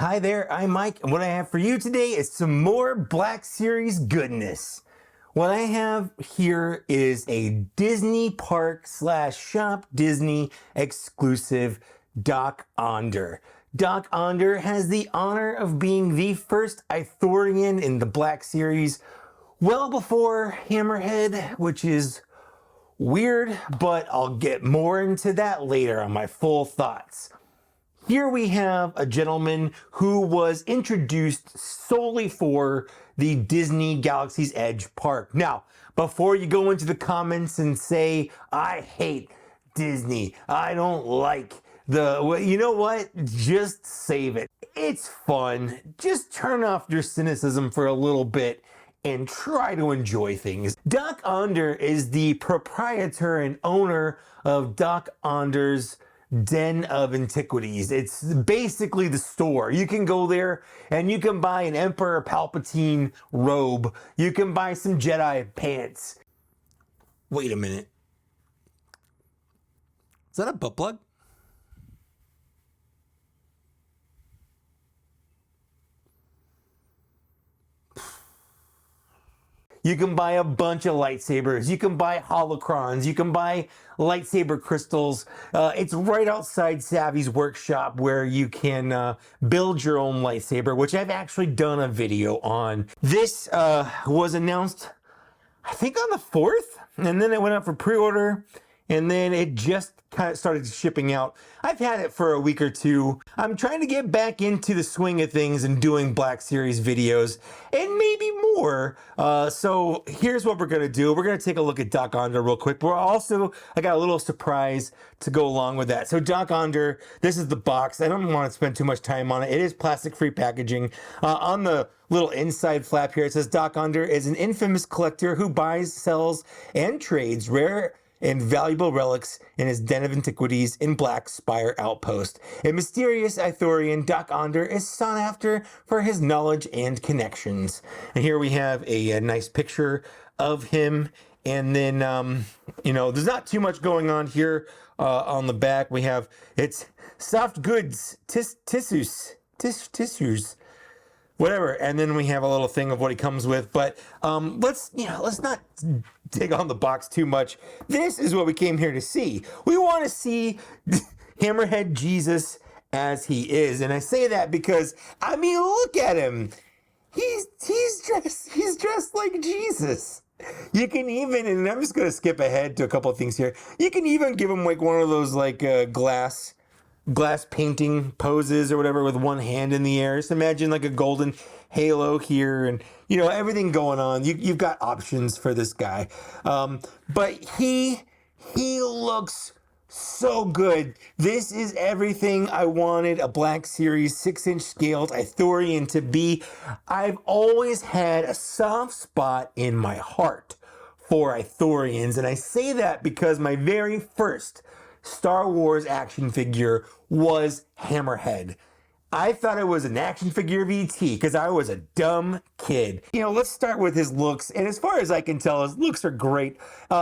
Hi there, I'm Mike, and what I have for you today is some more Black Series goodness. What I have here is a Disney Park / Shop Disney exclusive Dok-Ondar. Dok-Ondar has the honor of being the first Ithorian in the Black Series, well before Hammerhead, which is weird, but I'll get more into that later on my full thoughts. Here we have a gentleman who was introduced solely for the Disney Galaxy's Edge park. Now, before you go into the comments and say, I hate Disney, I don't like you know what? Just save it. It's fun. Just turn off your cynicism for a little bit and try to enjoy things. Doc Ondar is the proprietor and owner of Dok-Ondar's Den of Antiquities. It's basically the store. You can go there and you can buy an Emperor Palpatine robe. You can buy some Jedi pants. Wait a minute. Is that a butt plug? You can buy a bunch of lightsabers. You can buy holocrons. You can buy lightsaber crystals. It's right outside Savvy's workshop where you can build your own lightsaber, which I've actually done a video on. This was announced, I think, on the 4th, and then it went up for pre-order, and then it just kind of started shipping out. I've had it for a week or two. I'm trying to get back into the swing of things and doing Black Series videos and maybe more. So here's what we're gonna do. We're gonna take a look at Dok-Ondar real quick. But I got a little surprise to go along with that. So Dok-Ondar, this is the box. I don't want to spend too much time on it. It is plastic-free packaging. On the little inside flap here, it says Dok-Ondar is an infamous collector who buys, sells, and trades rare and valuable relics in his Den of Antiquities in Black Spire Outpost. A mysterious Ithorian, Dok-Ondar is sought after for his knowledge and connections. And here we have a nice picture of him. And then, you know, there's not too much going on here. On the back, it's soft goods, tissues, whatever. And then we have a little thing of what he comes with. But let's not dig on the box too much. This is what we came here to see. We want to see Hammerhead Jesus as he is. And I say that because, I mean, look at him. He's dressed like Jesus. You can even, and I'm just going to skip ahead to a couple of things here. You can even give him like one of those like glass painting poses or whatever with one hand in the air. Just imagine like a golden halo here and, you know, everything going on. You've got options for this guy. But he looks so good. This is everything I wanted a Black Series 6-inch scaled Ithorian to be. I've always had a soft spot in my heart for Ithorians, and I say that because my very first Star Wars action figure was Hammerhead. I thought it was an action figure of E.T. because I was a dumb kid. You know, let's start with his looks. And as far as I can tell, his looks are great.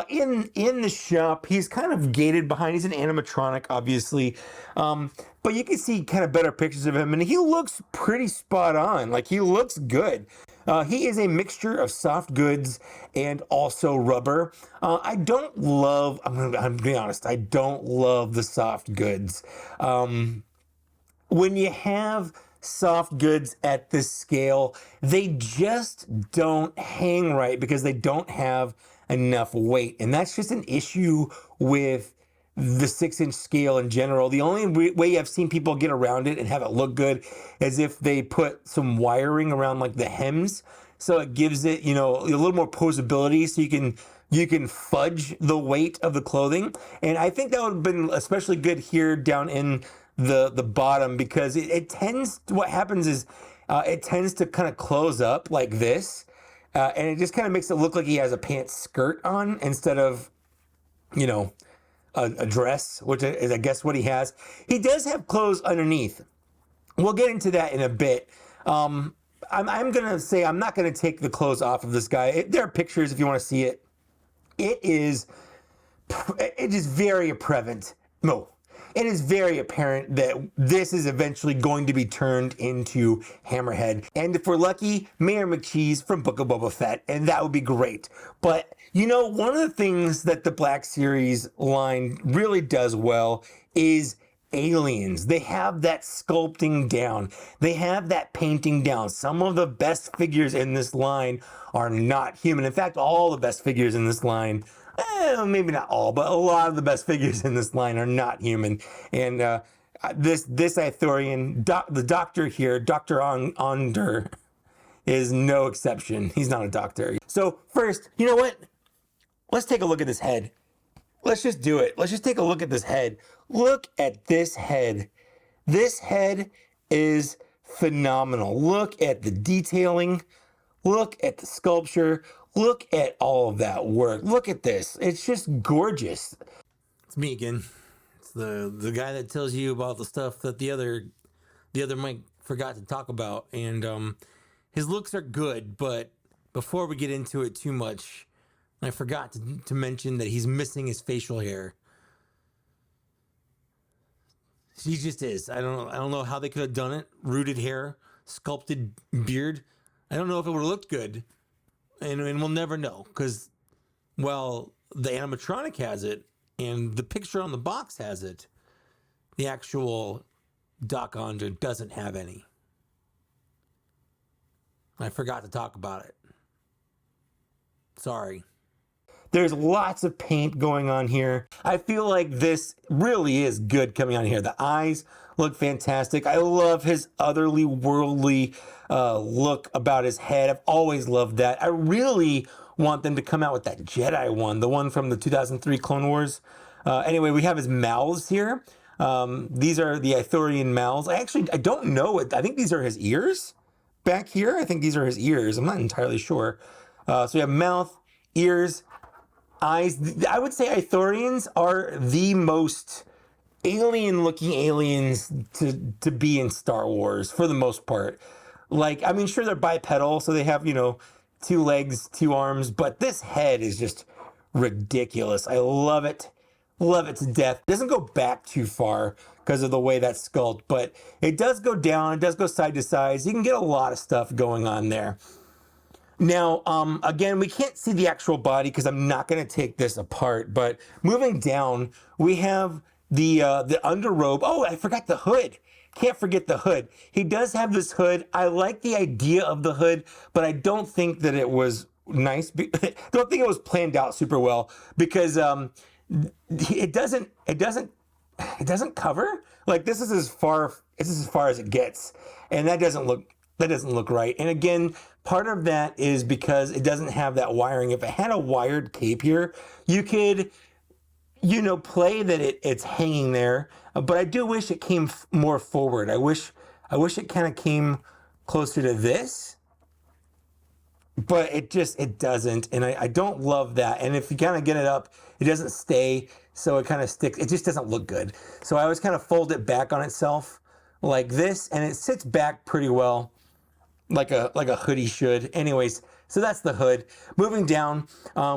In the shop, he's kind of gated behind. He's an animatronic, obviously. But you can see kind of better pictures of him. And he looks pretty spot on. Like, he looks good. He is a mixture of soft goods and also rubber. I'm gonna be honest, I don't love the soft goods. When you have soft goods at this scale, they just don't hang right because they don't have enough weight. And that's just an issue with the 6-inch scale in general. The only way I've seen people get around it and have it look good is if they put some wiring around like the hems. So it gives it, you know, a little more posability so you can fudge the weight of the clothing. And I think that would have been especially good here down in the bottom because what happens is it tends to kind of close up like this. And it just kind of makes it look like he has a pants skirt on instead of, you know, a dress, which is, I guess, what he has. He does have clothes underneath. We'll get into that in a bit. I'm going to say I'm not going to take the clothes off of this guy. There are pictures if you want to see it. It is very apparent. No, it is very apparent that this is eventually going to be turned into Hammerhead. And if we're lucky, Mayor McCheese from Book of Boba Fett, and that would be great. But, you know, one of the things that the Black Series line really does well is aliens. They have that sculpting down. They have that painting down. Some of the best figures in this line are not human. In fact, all the best figures in this line, maybe not all, but a lot of the best figures in this line are not human. And this Ithorian, the doctor here, Dr. Ondar, is no exception. He's not a doctor. So first, you know what? Let's take a look at this head. Let's just do it. Let's just take a look at this head. Look at this head. This head is phenomenal. Look at the detailing. Look at the sculpture. Look at all of that work. Look at this. It's just gorgeous. It's me again. It's the guy that tells you about the stuff that the other Mike forgot to talk about. And his looks are good, but before we get into it too much, I forgot to mention that he's missing his facial hair. He just is. I don't know how they could have done it. Rooted hair, sculpted beard. I don't know if it would have looked good. And we'll never know. Because, well, the animatronic has it, and the picture on the box has it. The actual Doc Ondar doesn't have any. I forgot to talk about it. Sorry. There's lots of paint going on here. I feel like this really is good coming on here. The eyes look fantastic. I love his otherworldly look about his head. I've always loved that. I really want them to come out with that Jedi one, the one from the 2003 Clone Wars. Anyway, we have his mouths here. These are the Ithorian mouths. I don't know it. I think these are his ears back here. I think these are his ears. I'm not entirely sure. So we have mouth, ears, eyes. I would say Ithorians are the most alien-looking aliens to be in Star Wars for the most part. Like, I mean, sure, they're bipedal, so they have, you know, 2 legs, 2 arms, but this head is just ridiculous. I love it. Love it to death. It doesn't go back too far because of the way that's sculpted, but it does go down. It does go side to side. So you can get a lot of stuff going on there. Now, again, we can't see the actual body because I'm not going to take this apart, but moving down, we have the underrobe. Oh, I forgot the hood. Can't forget the hood. He does have this hood. I like the idea of the hood, but I don't think that it was nice. Don't think it was planned out super well because it doesn't cover. Like, this is as far as it gets, and that doesn't look right. And again, part of that is because it doesn't have that wiring. If it had a wired cape here, you could, you know, play that it's hanging there. But I do wish it came more forward. I wish it kind of came closer to this. But it doesn't. And I don't love that. And if you kind of get it up, it doesn't stay. So it kind of sticks. It just doesn't look good. So I always kind of fold it back on itself like this. And it sits back pretty well, like a hoodie should. Anyways, so that's the hood. Moving down,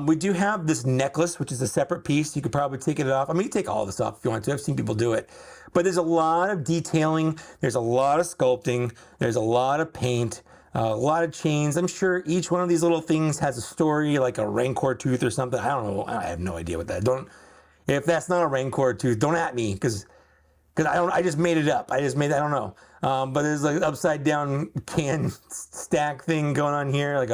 we do have this necklace, which is a separate piece. You could probably take it off. I mean, you take all this off if you want to. I've seen people do it. But there's a lot of detailing. There's a lot of sculpting. There's a lot of paint. A lot of chains. I'm sure each one of these little things has a story, like a Rancor tooth or something. I don't know. I have no idea what that. If that's not a Rancor tooth, don't at me because I just made it up. I don't know. But there's like an upside down can stack thing going on here, like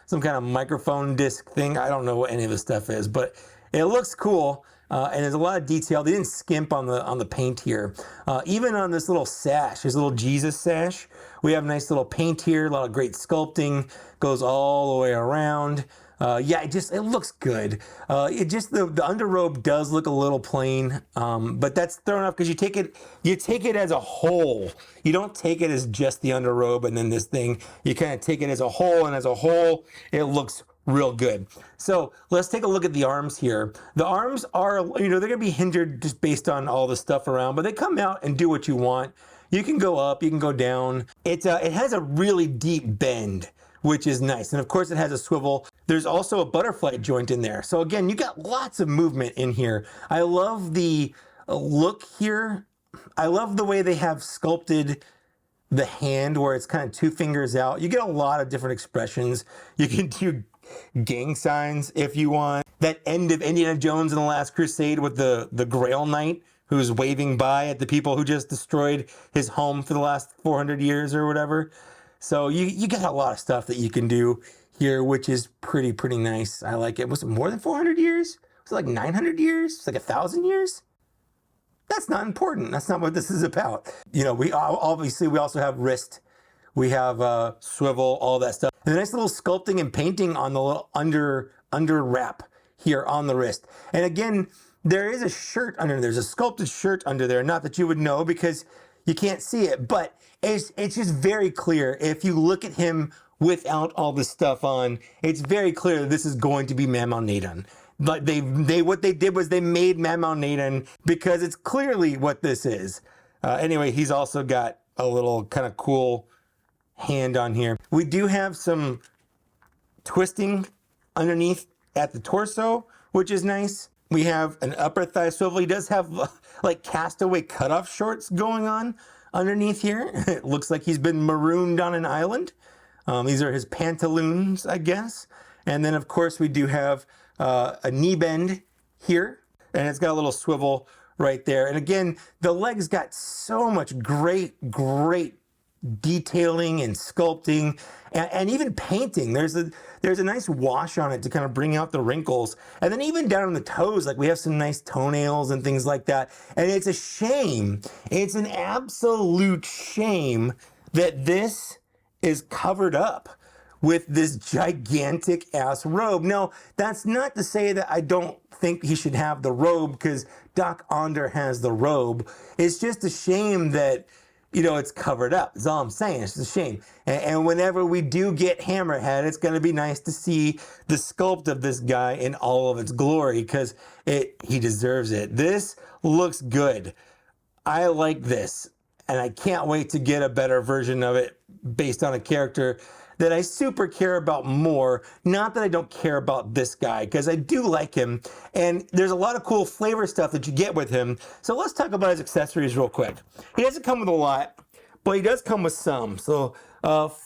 some kind of microphone disc thing. I don't know what any of this stuff is, but it looks cool. And there's a lot of detail. They didn't skimp on the paint here. Even on this little sash, this little Jesus sash, we have nice little paint here. A lot of great sculpting. Goes all the way around. Yeah, it looks good. The underrobe does look a little plain, but that's thrown off because you take it as a whole. You don't take it as just the underrobe and then this thing. You kind of take it as a whole, and as a whole, it looks real good. So let's take a look at the arms here. The arms are, they're going to be hindered just based on all the stuff around, but they come out and do what you want. You can go up, you can go down. It has a really deep bend, which is nice. And of course it has a swivel. There's also a butterfly joint in there. So again, you got lots of movement in here. I love the look here. I love the way they have sculpted the hand where it's kind of two fingers out. You get a lot of different expressions. You can do gang signs if you want. That end of Indiana Jones in the Last Crusade with the Grail Knight who's waving by at the people who just destroyed his home for the last 400 years or whatever. So you got a lot of stuff that you can do here, which is pretty nice. I like it. Was it more than 400 years? Was it like 900 years? It's like 1,000 years? That's not important. That's not what this is about. You know, we also have wrist. We have swivel, all that stuff. And a nice little sculpting and painting on the little under wrap here on the wrist. And again, there is a shirt under there. There's a sculpted shirt under there. Not that you would know because you can't see it, but it's just very clear. If you look at him without all this stuff on, it's very clear that this is going to be Mammon Nadon. But what they did was they made Mammon Nadon because it's clearly what this is. Anyway, he's also got a little kind of cool hand on here. We do have some twisting underneath at the torso, which is nice. We have an upper thigh swivel. He does have like castaway cutoff shorts going on underneath here. It looks like he's been marooned on an island. These are his pantaloons, I guess. And then of course we do have a knee bend here, and it's got a little swivel right there. And again, the legs got so much great detailing and sculpting and even painting. There's a nice wash on it to kind of bring out the wrinkles. And then even down on the toes, like we have some nice toenails and things like that. And it's a shame. It's an absolute shame that this is covered up with this gigantic ass robe. Now, that's not to say that I don't think he should have the robe, because Doc Ondar has the robe. It's just a shame that, you know, it's covered up. That's all I'm saying. It's just a shame. And whenever we do get Hammerhead, it's going to be nice to see the sculpt of this guy in all of its glory, because he deserves it. This looks good. I like this, and I can't wait to get a better version of it based on a character that I super care about more. Not that I don't care about this guy, because I do like him, and there's a lot of cool flavor stuff that you get with him. So let's talk about his accessories real quick. He doesn't come with a lot, but he does come with some. So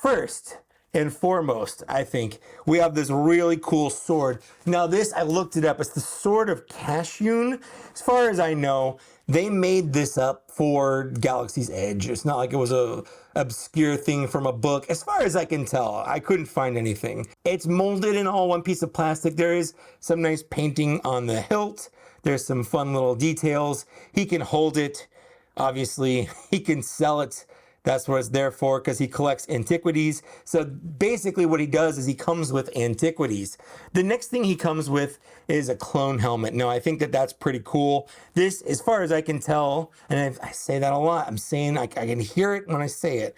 first and foremost, I think we have this really cool sword. Now this, I looked it up, it's the Sword of Cashyun. As far as I know, they made this up for Galaxy's Edge. It's not like it was a obscure thing from a book. As far as I can tell, I couldn't find anything. It's molded in all one piece of plastic. There is some nice painting on the hilt. There's some fun little details. He can hold it. Obviously, he can sell it. That's what it's there for, because he collects antiquities. So basically what he does is he comes with antiquities. The next thing he comes with is a clone helmet. Now, I think that that's pretty cool. This, as far as I can tell, and I say that a lot, I'm saying I can hear it when I say it,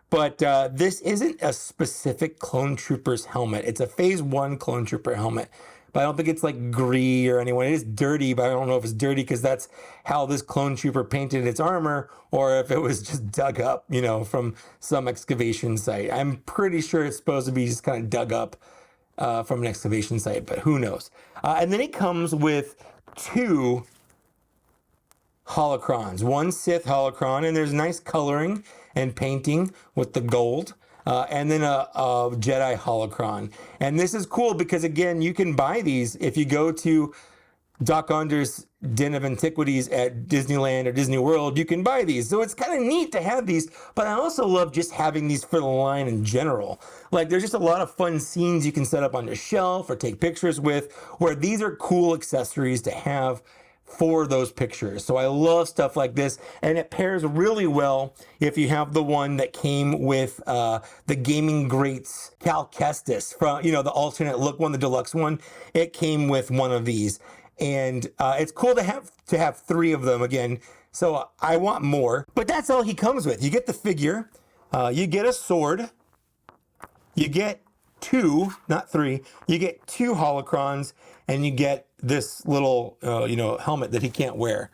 but this isn't a specific Clone Trooper's helmet. It's a Phase 1 Clone Trooper helmet. But I don't think it's like gris or anyone. It is dirty, but I don't know if it's dirty because that's how this clone trooper painted its armor, or if it was just dug up, you know, from some excavation site. I'm pretty sure it's supposed to be just kind of dug up from an excavation site, but who knows? And then it comes with 2 holocrons, 1 Sith holocron, and there's nice coloring and painting with the gold. And then a Jedi holocron. And this is cool because, again, you can buy these if you go to Doc Ondar's Den of Antiquities at Disneyland or Disney World. You can buy these. So it's kind of neat to have these, but I also love just having these for the line in general. Like, there's just a lot of fun scenes you can set up on your shelf or take pictures with, where these are cool accessories to have for those pictures. So I love stuff like this, and it pairs really well if you have the one that came with the Gaming Greats Cal Kestis from, you know, the alternate look one, the deluxe one. It came with one of these, and it's cool to have 3 of them again. So I want more, but that's all he comes with. You get the figure, you get a sword, you get 2, not 3, you get 2 holocrons, and you get this little, you know, helmet that he can't wear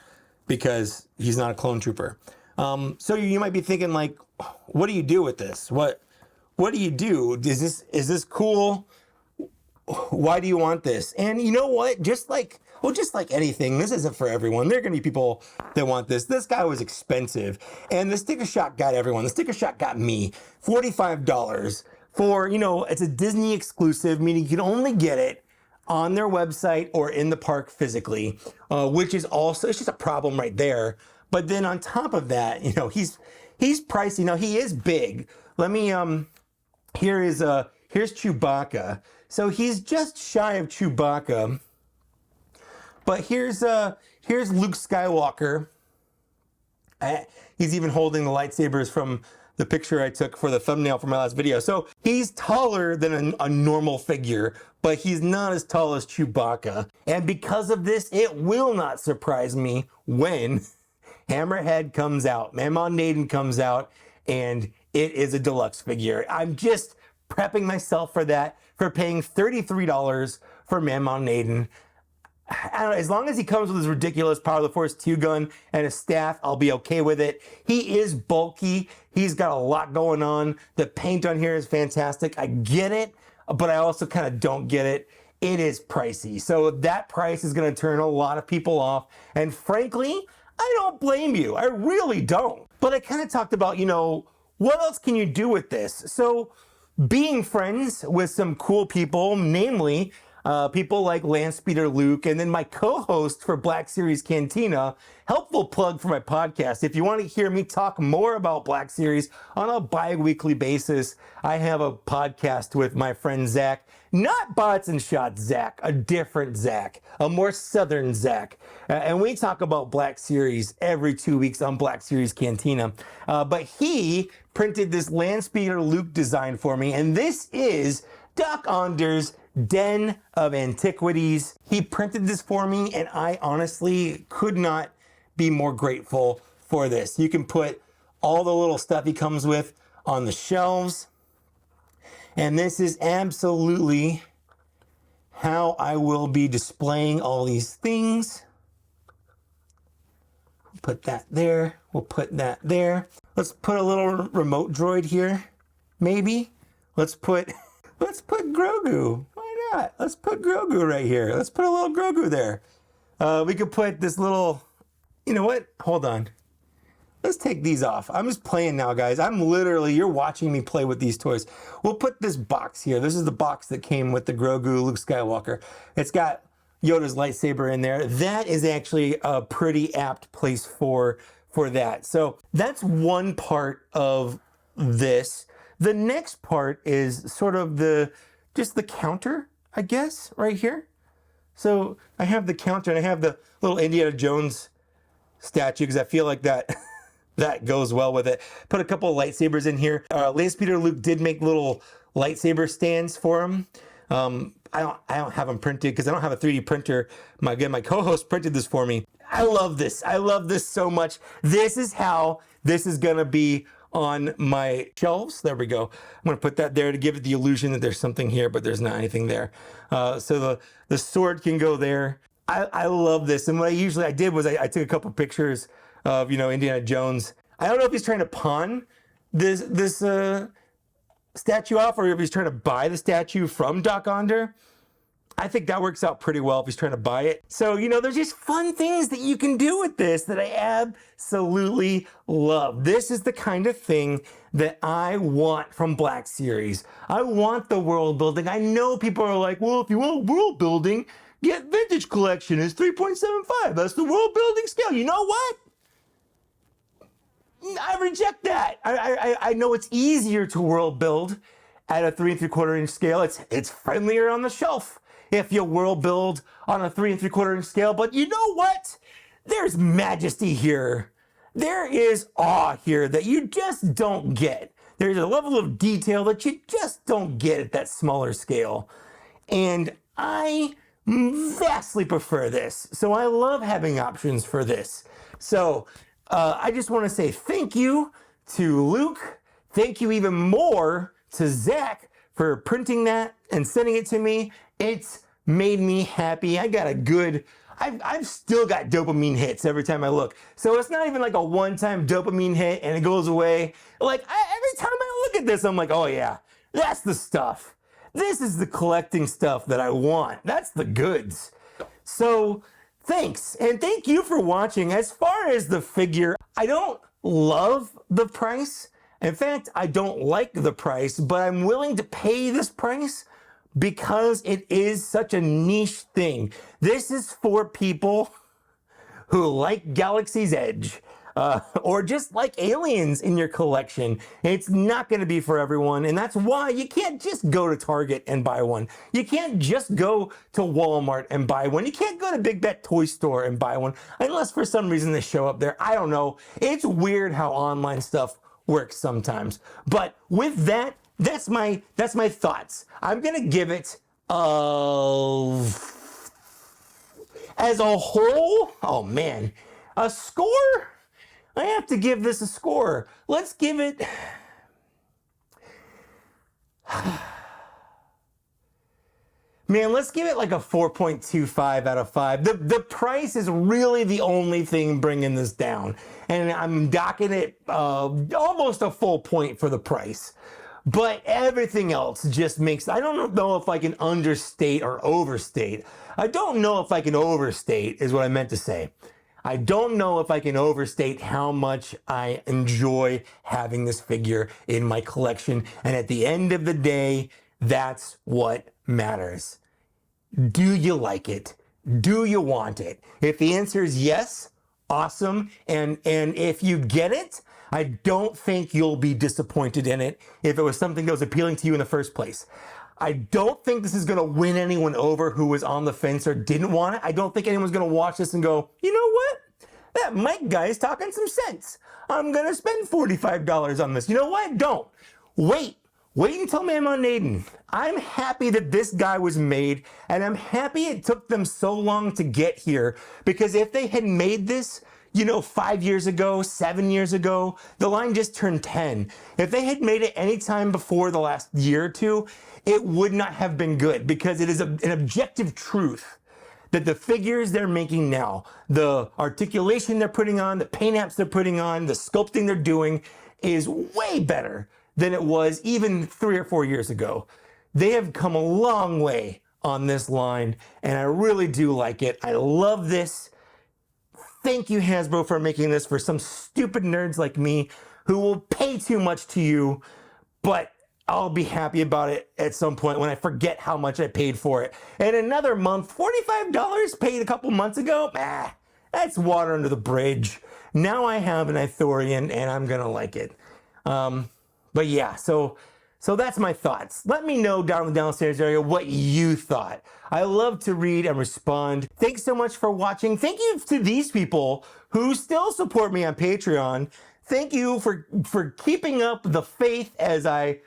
because he's not a clone trooper. So you might be thinking, like, what do you do with this? What do you do? Is this cool? Why do you want this? And you know what? Just like Well, just like anything, this isn't for everyone. There are going to be people that want this. This guy was expensive, and the sticker shock got everyone. The sticker shock got me. $45 for, it's a Disney exclusive, meaning you can only get it on their website or in the park physically, which is also, it's just a problem right there. But then on top of that, he's pricey. Now, he is big. Let me, here's Chewbacca. So he's just shy of Chewbacca. But here's Luke Skywalker. He's even holding the lightsabers from the picture I took for the thumbnail for my last video. So he's taller than a normal figure, but he's not as tall as Chewbacca. And because of this, it will not surprise me when Hammerhead comes out, Mammon Naden comes out, and it is a deluxe figure. I'm just prepping myself for that, for paying $33 for Mammon Naden. I don't know, as long as he comes with his ridiculous Power of the Force 2 gun and a staff, I'll be okay with it. He is bulky. He's got a lot going on. The paint on here is fantastic. I get it, but I also kind of don't get it. It is pricey. So that price is going to turn a lot of people off. And frankly, I don't blame you. I really don't. But I kind of talked about, what else can you do with this? So being friends with some cool people, namely people like Landspeeder Luke, and then my co-host for Black Series Cantina. Helpful plug for my podcast. If you want to hear me talk more about Black Series on a bi-weekly basis, I have a podcast with my friend Zach. Not Bots and Shots Zach, a different Zach, a more southern Zach. And we talk about Black Series every 2 weeks on Black Series Cantina. But he printed this Landspeeder Luke design for me, and this is Doc Ondar's Den of Antiquities. He printed this for me, and I honestly could not be more grateful for this. You can put all the little stuff he comes with on the shelves, and this is absolutely how I will be displaying all these things. Put that there. We'll put that there. Let's put a little remote droid here, maybe. Let's put Grogu. Why not? Let's put Grogu right here. Let's put a little Grogu there. We could put this little, you know what? Hold on. Let's take these off. I'm just playing now, guys. You're watching me play with these toys. We'll put this box here. This is the box that came with the Grogu Luke Skywalker. It's got Yoda's lightsaber in there. That is actually a pretty apt place for that. So that's one part of this. The next part is sort of just the counter, I guess, right here. So I have the counter and I have the little Indiana Jones statue because I feel like that goes well with it. Put a couple of lightsabers in here. Landspeeder Luke did make little lightsaber stands for him. I don't have them printed because I don't have a 3D printer. My co-host printed this for me. I love this. I love this so much. This is how this is gonna be on my shelves. There we go. I'm gonna put that there to give it the illusion that there's something here, but there's not anything there. So the sword can go there. I love this. And what I did was I took a couple pictures of, Indiana Jones. I don't know if he's trying to pawn this statue off or if he's trying to buy the statue from Doc Ondar. I think that works out pretty well if he's trying to buy it. So, there's just fun things that you can do with this that I absolutely love. This is the kind of thing that I want from Black Series. I want the world building. I know people are like, well, if you want world building, get Vintage Collection. It's 3.75. That's the world building scale. You know what? I reject that. I know it's easier to world build at a 3 3/4 inch scale. It's friendlier on the shelf if you world build on a 3 3/4 inch scale. But you know what? There's majesty here. There is awe here that you just don't get. There's a level of detail that you just don't get at that smaller scale. And I vastly prefer this. So I love having options for this. So I just want to say thank you to Luke. Thank you even more to Zach for printing that and sending it to me. It's made me happy. I've still got dopamine hits every time I look. So it's not even like a one-time dopamine hit and it goes away. Every time I look at this, I'm like, oh yeah, that's the stuff. This is the collecting stuff that I want. That's the goods. So Thanks, and thank you for watching. As far as the figure, I don't love the price. In fact, I don't like the price, but I'm willing to pay this price because it is such a niche thing. This is for people who like Galaxy's Edge, or just like aliens in your collection. It's not going to be for everyone, and that's why you can't just go to Target and buy one. You can't just go to Walmart and buy one. You can't go to Big Bet Toy Store and buy one, unless for some reason they show up there. I don't know. It's weird how online stuff works sometimes. But with that, that's my thoughts. I'm going to give it as a whole, oh man, a score? I have to give this a score. Let's give it... Man, let's give it like a 4.25 out of 5. The price is really the only thing bringing this down. And I'm docking it almost a full point for the price. But everything else just makes... I don't know if I can understate or overstate. I don't know if I can overstate is what I meant to say. I don't know if I can overstate how much I enjoy having this figure in my collection. And at the end of the day, that's what matters. Do you like it? Do you want it? If the answer is yes, awesome. And if you get it, I don't think you'll be disappointed in it if it was something that was appealing to you in the first place. I don't think this is going to win anyone over who was on the fence or didn't want it. I don't think anyone's going to watch this and go, you know what? That Mike guy is talking some sense. I'm going to spend $45 on this. You know what? Don't. Wait until Man on Naden. I'm happy that this guy was made, and I'm happy it took them so long to get here, because if they had made this, 5 years ago, 7 years ago, the line just turned 10. If they had made it any time before the last year or two, it would not have been good, because it is an objective truth that the figures they're making now, the articulation they're putting on, the paint apps they're putting on, the sculpting they're doing is way better than it was even 3 or 4 years ago. They have come a long way on this line, and I really do like it. I love this. Thank you, Hasbro, for making this for some stupid nerds like me who will pay too much to you, but I'll be happy about it at some point when I forget how much I paid for it. And another month, $45 paid a couple months ago, that's water under the bridge. Now I have an Ithorian, and I'm gonna like it. But yeah, so that's my thoughts. Let me know down in the downstairs area what you thought. I love to read and respond. Thanks so much for watching. Thank you to these people who still support me on Patreon. Thank you for keeping up the faith as I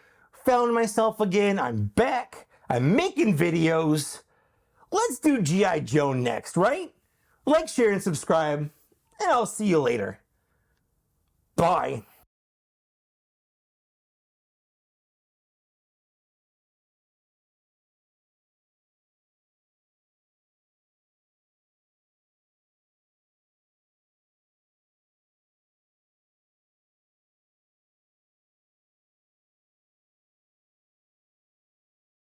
found myself again. I'm back. I'm making videos. Let's do G.I. Joe next, right? Like, share, and subscribe, and I'll see you later. Bye.